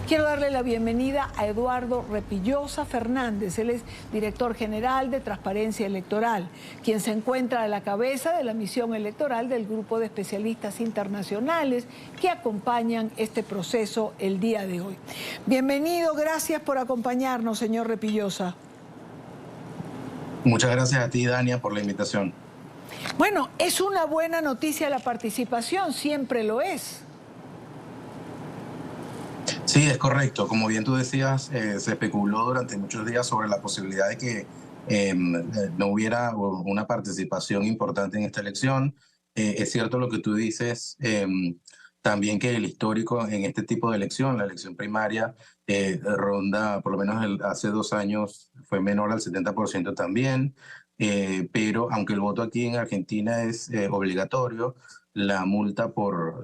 Quiero darle la bienvenida a Eduardo Repillosa Fernández. Él es director general de Transparencia Electoral, quien se encuentra a la cabeza de la misión electoral del grupo de especialistas internacionales que acompañan este proceso el día de hoy. Bienvenido, gracias por acompañarnos, señor Repillosa. Muchas gracias a ti, Dania, por la invitación. Bueno, es una buena noticia la participación, siempre lo es. Sí, es correcto. Como bien tú decías, se especuló durante muchos días sobre la posibilidad de que no hubiera una participación importante en esta elección. Es cierto lo que tú dices, también que el histórico en este tipo de elección, la elección primaria, ronda, por lo menos hace 2 años, fue menor al 70% también. Pero aunque el voto aquí en Argentina es obligatorio, la multa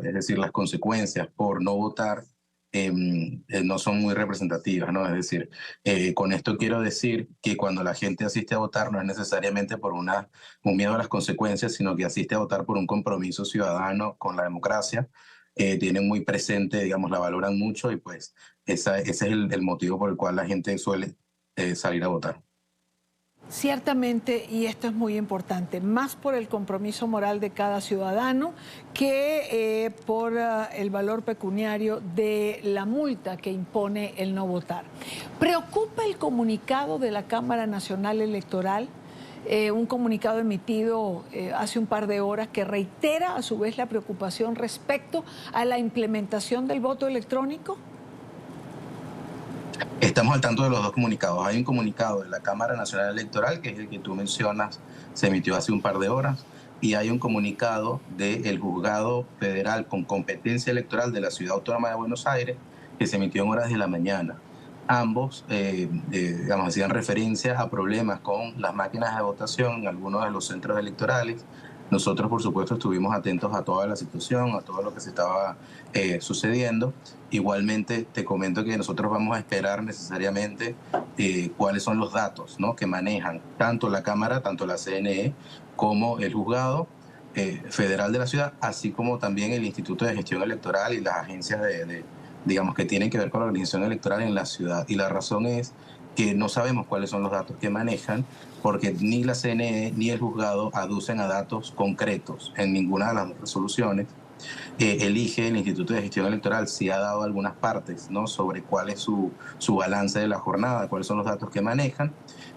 es decir, las consecuencias por no votar, no son muy representativas, ¿no? Es decir, con esto quiero decir que cuando la gente asiste a votar no es necesariamente por un miedo a las consecuencias, sino que asiste a votar por un compromiso ciudadano con la democracia. Tienen muy presente, digamos, la valoran mucho y pues ese es el motivo por el cual la gente suele salir a votar. Ciertamente, y esto es muy importante, más por el compromiso moral de cada ciudadano que por el valor pecuniario de la multa que impone el no votar. ¿Preocupa el comunicado de la Cámara Nacional Electoral? Un comunicado emitido hace un par de horas que reitera a su vez la preocupación respecto a la implementación del voto electrónico. Estamos al tanto de los dos comunicados. Hay un comunicado de la Cámara Nacional Electoral, que es el que tú mencionas, se emitió hace un par de horas, y hay un comunicado del Juzgado Federal con competencia electoral de la Ciudad Autónoma de Buenos Aires, que se emitió en horas de la mañana. Ambos, digamos, hacían referencia a problemas con las máquinas de votación en algunos de los centros electorales. Nosotros, por supuesto, estuvimos atentos a toda la situación, a todo lo que se estaba sucediendo. Igualmente, te comento que nosotros vamos a esperar necesariamente cuáles son los datos, ¿no?, que manejan tanto la Cámara, tanto la CNE, como el Juzgado Federal de la Ciudad, así como también el Instituto de Gestión Electoral y las agencias digamos, que tienen que ver con la organización electoral en la ciudad. Y la razón es que no sabemos cuáles son los datos que manejan, porque ni la CNE ni el juzgado aducen a datos concretos en ninguna de las resoluciones. Elige el Instituto de Gestión Electoral si ha dado algunas partes, ¿no?, sobre cuál es su balance de la jornada, cuáles son los datos que manejan.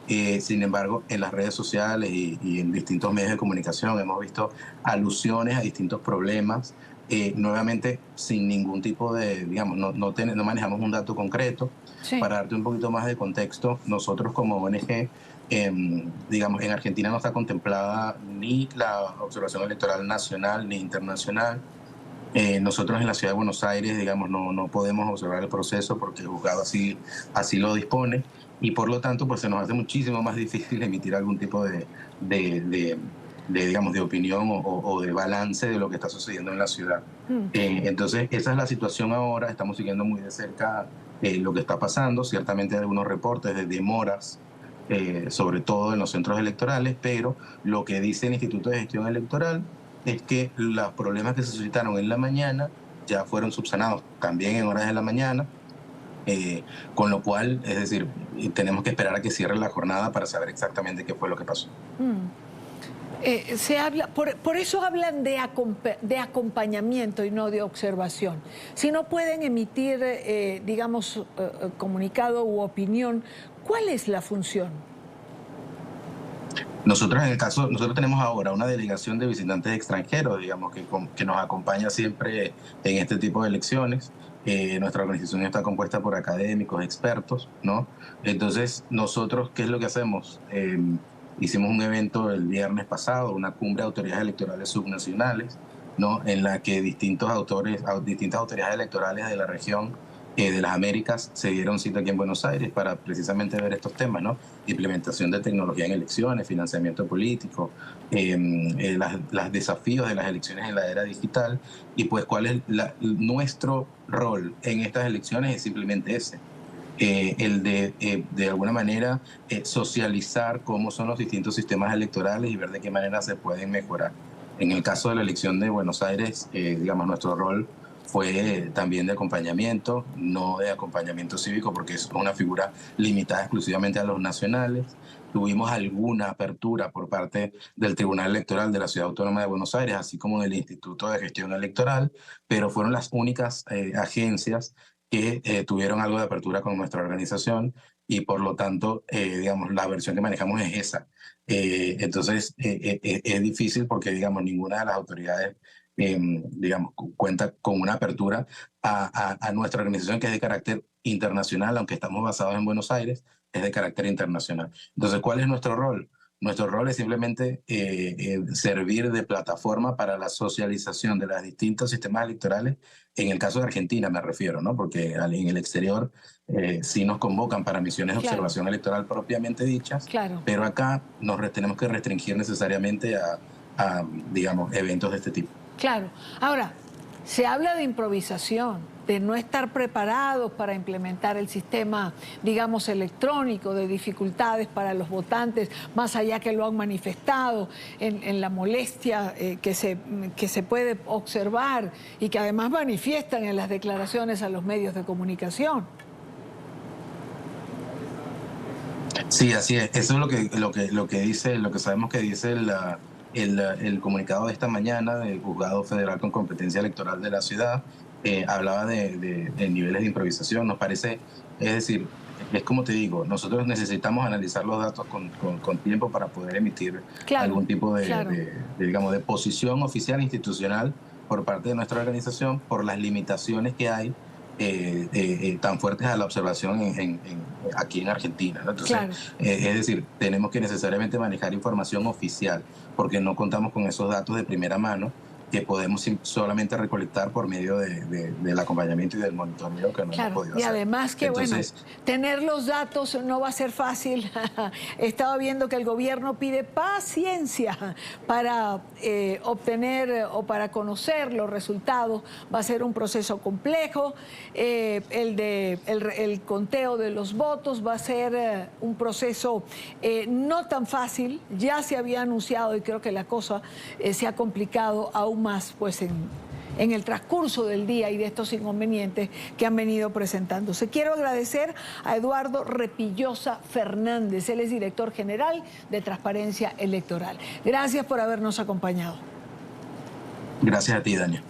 Sin embargo, en las redes sociales y en distintos medios de comunicación hemos visto alusiones a distintos problemas, nuevamente sin ningún tipo de, digamos, no manejamos un dato concreto. Sí. Para darte un poquito más de contexto, nosotros como ONG, digamos, en Argentina no está contemplada ni la observación electoral nacional ni internacional. Nosotros en la ciudad de Buenos Aires, digamos, no podemos observar el proceso porque el juzgado así lo dispone, y por lo tanto pues se nos hace muchísimo más difícil emitir algún tipo digamos, de opinión o de balance de lo que está sucediendo en la ciudad. Entonces esa es la situación ahora. Estamos siguiendo muy de cerca lo que está pasando. Ciertamente hay algunos reportes de demoras, sobre todo en los centros electorales, pero lo que dice el Instituto de Gestión Electoral es que los problemas que se suscitaron en la mañana ya fueron subsanados también en horas de la mañana, con lo cual, es decir, tenemos que esperar a que cierre la jornada para saber exactamente qué fue lo que pasó. Se habla, por eso hablan de acompañamiento y no de observación. Si no pueden emitir, digamos, comunicado u opinión, ¿cuál es la función? Nosotros tenemos ahora una delegación de visitantes extranjeros, digamos, que nos acompaña siempre en este tipo de elecciones. Nuestra organización está compuesta por académicos, expertos, ¿no? Entonces, nosotros, ¿qué es lo que hacemos? Hicimos un evento el viernes pasado, una cumbre de autoridades electorales subnacionales, ¿no?, en la que distintas autoridades electorales de la región de las Américas se dieron cita aquí en Buenos Aires para precisamente ver estos temas, ¿no? Implementación de tecnología en elecciones, financiamiento político, los desafíos de las elecciones en la era digital, y pues cuál es nuestro rol en estas elecciones es simplemente ese. El de alguna manera, socializar cómo son los distintos sistemas electorales y ver de qué manera se pueden mejorar. En el caso de la elección de Buenos Aires, digamos, nuestro rol fue también de acompañamiento, no de acompañamiento cívico, porque es una figura limitada exclusivamente a los nacionales. Tuvimos alguna apertura por parte del Tribunal Electoral de la Ciudad Autónoma de Buenos Aires, así como del Instituto de Gestión Electoral, pero fueron las únicas agencias que tuvieron algo de apertura con nuestra organización y por lo tanto, digamos, la versión que manejamos es esa. Entonces, es difícil porque, digamos, ninguna de las autoridades digamos, cuenta con una apertura a nuestra organización que es de carácter internacional, aunque estamos basados en Buenos Aires, es de carácter internacional. Entonces, ¿cuál es nuestro rol? Nuestro rol es simplemente servir de plataforma para la socialización de los distintos sistemas electorales, en el caso de Argentina me refiero, ¿no? Porque en el exterior sí nos convocan para misiones de observación electoral propiamente dichas, pero acá tenemos que restringir necesariamente a, digamos, eventos de este tipo. Claro. Ahora, se habla de improvisación, de no estar preparados para implementar el sistema, digamos, electrónico, de dificultades para los votantes, más allá que lo han manifestado en la molestia que se puede observar y que además manifiestan en las declaraciones a los medios de comunicación. Sí, así es. Eso es lo que dice, lo que sabemos que dice el comunicado de esta mañana del Juzgado Federal con Competencia Electoral de la ciudad. Hablaba de niveles de improvisación. Nos parece, es decir, es como te digo, nosotros necesitamos analizar los datos con tiempo para poder emitir algún tipo digamos, de posición oficial institucional por parte de nuestra organización por las limitaciones que hay tan fuertes a la observación aquí en Argentina, ¿no? Entonces, es decir, tenemos que necesariamente manejar información oficial porque no contamos con esos datos de primera mano que podemos solamente recolectar por medio del acompañamiento y del monitoreo que no hemos podido hacer. Y además que, entonces, bueno, tener los datos no va a ser fácil. Estaba viendo que el gobierno pide paciencia para obtener o para conocer los resultados. Va a ser un proceso complejo. El conteo de los votos va a ser un proceso no tan fácil. Ya se había anunciado y creo que la cosa se ha complicado aún más pues en el transcurso del día y de estos inconvenientes que han venido presentándose. Quiero agradecer a Eduardo Repillosa Fernández, él es director general de Transparencia Electoral. Gracias por habernos acompañado. Gracias a ti, Dania.